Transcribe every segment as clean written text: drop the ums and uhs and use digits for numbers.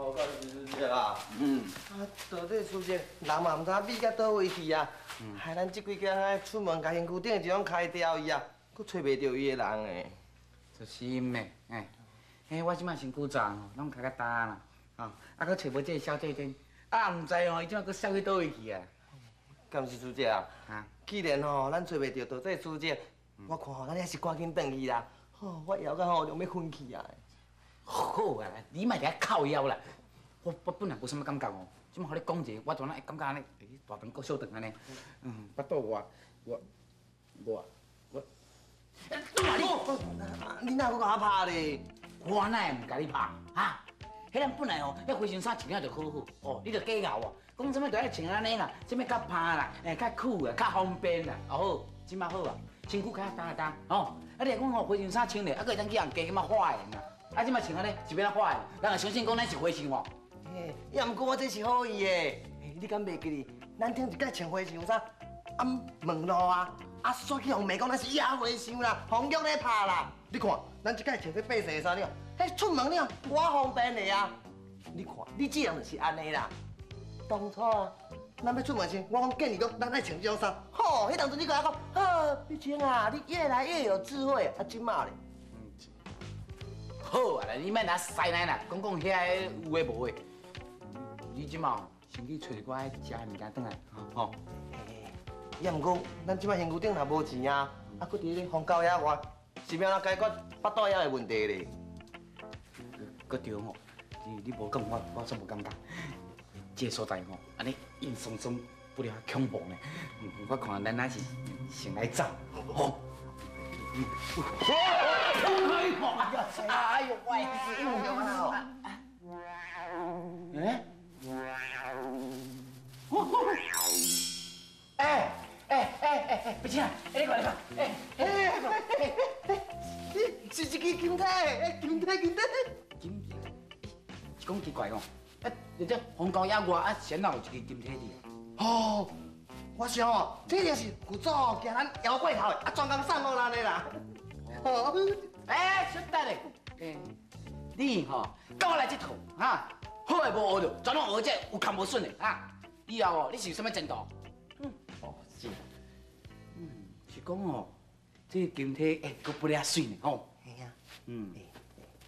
哦，到底是这啊？啊，到底事情人嘛唔知秘到倒位去啊？害咱这几天啊出门，甲身躯顶一种开掉伊啊，佫找袂到伊个人诶。就是因诶，我即摆身躯脏吼，拢较干啦，啊，佫找无这个小姐姐，唔知伊即摆佫消去倒位去啊？敢是师姐啊？既然吼咱找袂到到这师姐，我看吼咱还是赶紧转去啦。吼，我枵到吼就要昏去啊！好啊，你莫伫遐靠枵啦。我本来无啥物感觉哦，即摆互你讲者，我当然会感觉安尼，大肠搁小肠安尼。巴肚我，你哪搁甲我拍咧？我哪会唔甲你拍哈？迄人本来哦，迄灰衫穿了就好好哦，你着假咬哦，讲什么都爱穿安尼啦，什么较拍啦，较酷啊，较方便啦，哦好，即摆好啊，身躯较干哦，啊你若讲吼灰衫穿咧，啊佫会当去人家咁啊化的啦，啊即摆穿安尼是要哪化的？人会相信讲咱是灰衫哦。也毋过我这是好意的，你敢袂记哩？咱顶一届穿灰裳衫，啊问路啊，啊煞去互骂讲咱是野灰裳啦，风玉咧拍啦。你看，咱这届穿这白色的衫了，迄出门了我方便的啊。你看，你这样就是安尼啦。当初啊，咱要出门前，我讲建议讲咱爱穿这种衫，吼，迄当阵你甲我讲，好，碧清啊，你越来越有智慧啊，即马咧。好啊啦，你莫拿塞奶啦，讲遐有诶无诶。你即马先去找一寡食诶物件转来，吼。也毋过，咱即摆身躯顶若无钱啊，啊，搁伫咧荒郊野外，是要哪解决腹肚枵的问题咧？搁对吼，你无讲我真无感觉。这个所在吼，安尼阴森森，不了恐怖呢。我看咱还是先来走，吼。哎呦喂！不行啊！你看，是一支金体，金体，讲奇怪哦，你这荒郊野外啊，先哪有一支金体的？哦，我想哦，这就是古早惊咱妖怪头的，啊专工送互咱的啦。哦，小等咧，你吼，跟我来这套哈，好诶无学着，全拢学这有空无顺的哈。以后哦，你是有啥物前途？是。是讲哦，这金体佫不了水呢吼。嘿啊。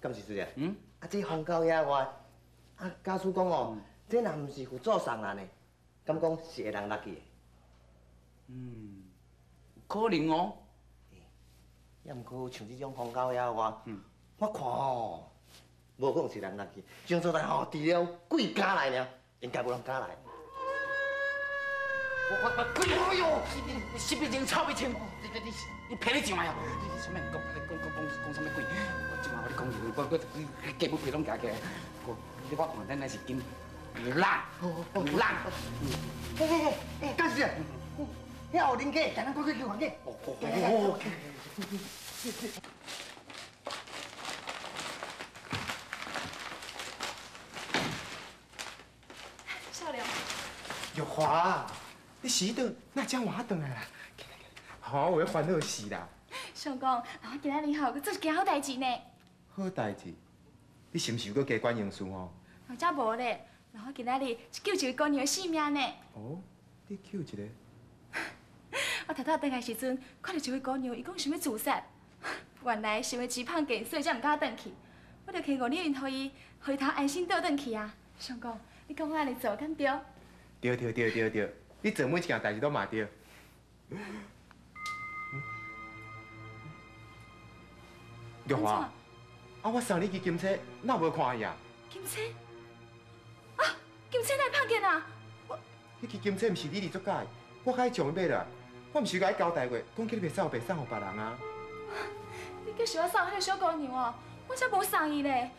敢是这样？啊，这荒郊野外，啊，假使讲哦，这若毋是佛祖送咱的，敢讲是会人落去的？可能哦。也毋过像这种荒郊野外，我看哦，无可能是人落去。这种所在吼，除了鬼敢来呢，应该无人敢来。哎呦！死鼻精、臭鼻青，你骗你上来哦！你什么讲什么鬼？我今晚我你讲我家母皮拢夹起来，你我看咱那是金烂。干事，遐有恁家，咱快去叫人家。少良，玉华，你洗倒那将我回来啦？好，我要烦恼死啦。相公，我今仔日吼，佮做一件好代志呢。好代志，你是毋是又加管用事吼？或者无咧，我今仔日救一个姑娘的性命呢。哦，你救一个？我头头回来时阵，看到一位姑娘，伊讲想要自杀，原来是因为吃胖见，所以才唔敢转去。我着祈五你愿意，互伊头安心倒转去啊。相公，你讲我安尼做敢对？对，你做每一件代志都嘛对。玉华，啊，我送你支金车，哪无看伊啊？金车？啊，金车哪会碰见啊？迄支金车毋是你做假的，我甲伊上买啦。我毋是甲伊交代过，讲叫你袂送互别人啊。你计想我送迄个小姑娘哦？我才无送伊咧。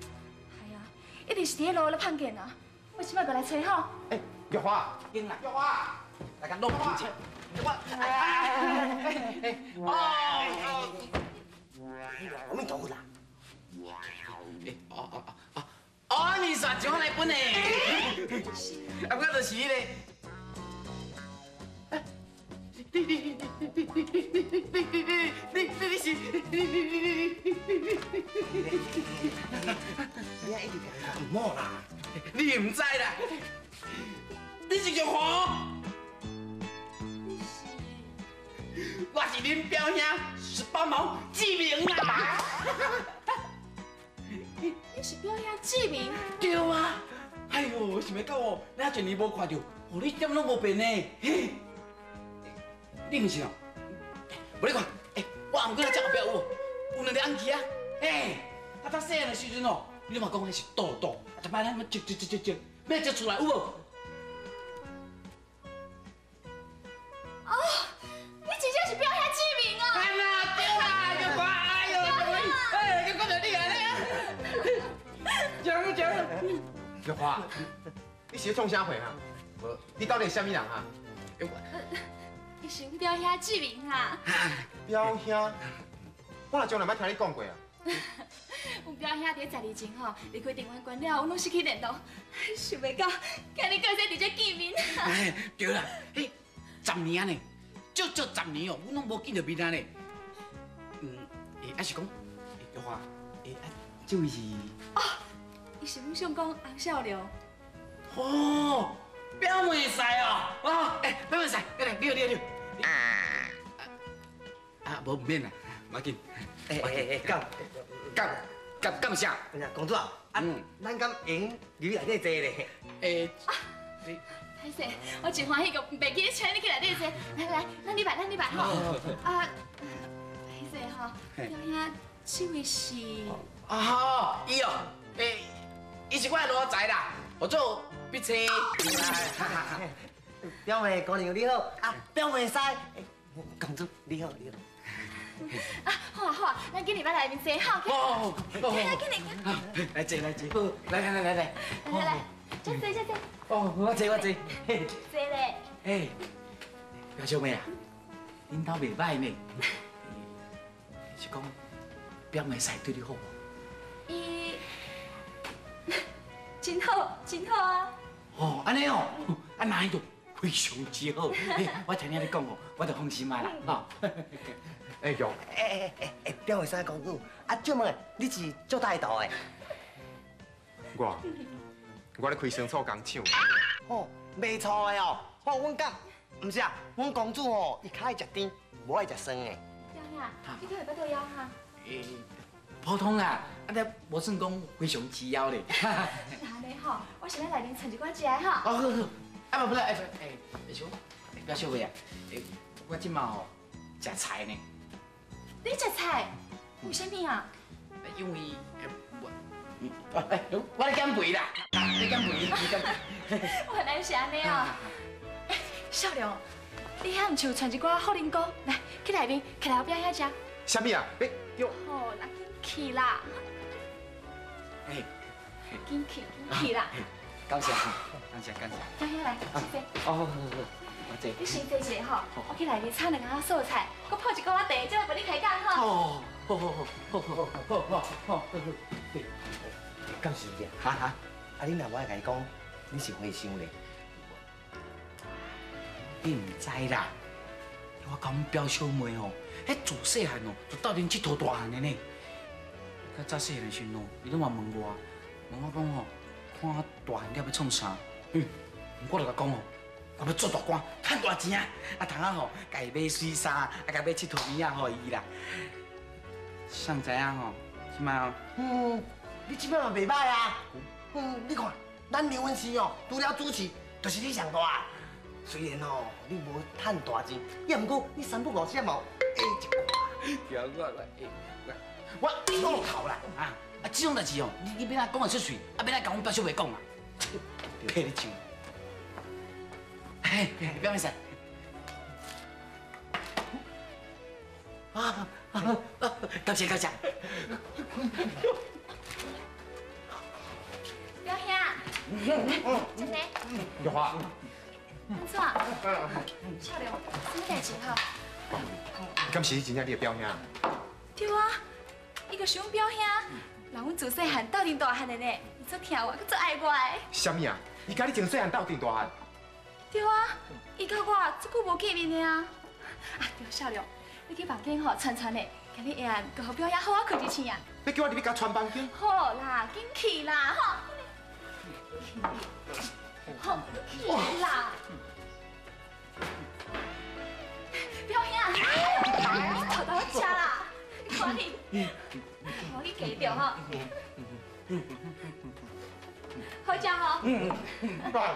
系啊，一定是伫迄路咧碰见啊！我即摆过来找吼。玉华，紧啦，玉华，来甲弄金车。我们走啦。你煞上来本诶？啊，我就是迄个。你啊一直讲唔好啦，你唔知啦，你是玉华，我是恁表兄18毛志明啊！你是表兄志明？对啊，哎呦，我想要到哦，哪一年无看到，哦，你点拢无变呢？嘿，你唔是哦？无你看，我后过来这后壁有无？有两个红旗啊！啊，咱细汉的时阵哦，你嘛讲迄是豆豆，一摆咱要折，要折出来有无？哦，你真正是表兄志明哦！哎呀，对啦，玉华，哎呦，你讲到你安尼啊？讲。玉华，你是咧创啥货啊？无，你到底是啥物人啊？你是阮表兄志明啊！表兄，我若从来捌听你讲过啊。阮表兄伫12前吼离开电玩关了，我拢失去联络，想袂到今日到这伫这见面。哎，对啦，嘿，10年呢，足10年哦，阮拢无见到面啊呢。还是讲，玉华，这位是？哦，伊是阮想讲洪小龙。哦，表妹婿哦，哦，表妹婿，你好。啊，无唔免啦，唔要紧。干啥？公主啊，咱敢赢入内底坐咧？歹势，我真欢喜个，袂记你请你去内底坐。来，咱礼拜吼。啊，歹势吼，表兄，这位是？啊，伊哦，伊是我的老宅啦，我做笔车。表妹姑娘你好，啊，表妹婿，公主你好。啊，好啊，咱今日要来面坐吼。哦，今日。来坐，来，再坐。哦，我坐。坐咧。表兄妹啊，恁兜袂歹呢。是讲表妹婿对你好无？伊真好啊！哦，安尼哦，啊那伊就非常之好。我听你讲哦，我就放心啊啦，吼。玉，表妹婿公主，啊，借问你是做大道的？我咧开生醋工厂。哦，卖错的哦。哦，阮讲，唔是啊，阮公主哦，伊较爱食甜，无爱食酸的。表兄，你今日要倒腰哈？普通啦，啊，你无算讲非常之要咧。安尼吼，我先来内面盛一寡食的哈。哦，好，啊不，小表小妹啊，我即马吼食菜呢。你食菜？为什么啊？因为我咧减肥啦，你减肥，原来是安尼哦。小龙，你遐唔像传一寡好人歌，来去内面，去来我表兄食。啥物啊？哟，好，来去啦，紧去啦。感谢，感谢。表兄来，先坐。哦，好，我坐。你先坐一下吼，我去内面炒2羹素菜，佮泡一锅仔茶，才会陪你开讲吼。哦，好，感谢你啊。哈，啊，你若无爱甲伊讲，你是花想咧？你唔知啦，我讲表小妹吼，迄自细汉哦，就斗阵佚佗大汉的呢。较早细汉的时阵哦，伊拢嘛问我讲吼，看大汉了要创啥？我就甲讲哦，我要做大官，赚大钱啊！啊，通啊吼，家己买水衫，啊，家买佚佗物仔互伊啦。谁知影吼，即摆哦，你即摆嘛袂歹啊。你看，咱刘文熙哦，除了主持，就是你上大。虽然哦，你无赚大钱，也毋过你3不5时嘛有一寡。我我头啦啊！这种代志哦，你别来讲得出嘴，啊，别来甲阮表小妹讲啊，骗你钱。表妹婿。感谢。表兄，真的？玉华，安怎？小龙，什么代志哈？敢是真正你的表兄？对啊，伊就是阮表兄，人阮自细汉斗阵大汉的呢，伊足疼我，佮足爱我的。啥物啊？伊甲你从细汉斗阵大汉？对啊，伊甲我足久无见面的啊。啊，对，少良，你去房间吼串串的，今日下暗个好表演好啊，开一星啊。要叫我入去甲穿房间？好啦，紧去啦，吼。好，去啦。表演，你头到吃啦，看你，可以给掉哈。好食吼。爸。